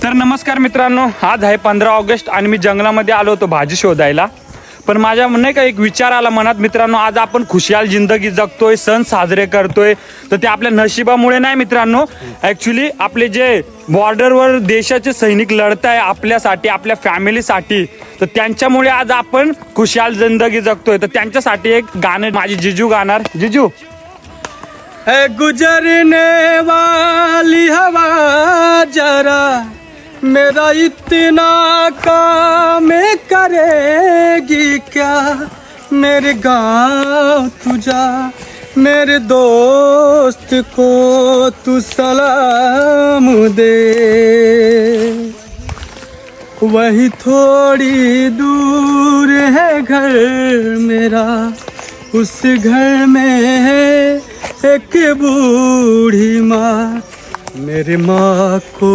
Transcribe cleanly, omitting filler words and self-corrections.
तर नमस्कार मित्रांनो, आज आहे 15 ऑगस्ट आणि मी जंगलामध्ये आलो होतो भाजी शोधायला. पण माझ्या नाही का एक विचार आला मनात मित्रांनो, आज आपण खुशाल जिंदगी जगतोय, सण साजरे करतोय, तर ते आपल्या नशिबामुळे नाही मित्रांनो. ॲक्च्युली आपले जे बॉर्डरवर देशाचे सैनिक लढत आहे आपल्यासाठी, आपल्या फॅमिलीसाठी, तर त्यांच्यामुळे आज आपण खुशाल जिंदगी जगतोय. तर त्यांच्यासाठी एक गाणं माझी जिजू गाणार. जिजू है गुजरने वाली हवा जरा मेरा इतना काम करेगी क्या, मेरे गाँव तुझा मेरे दोस्त को तू सलाम दे, वही थोड़ी दूर है घर मेरा, उस घर में है एक बूढ़ी माँ, मेरी माँ को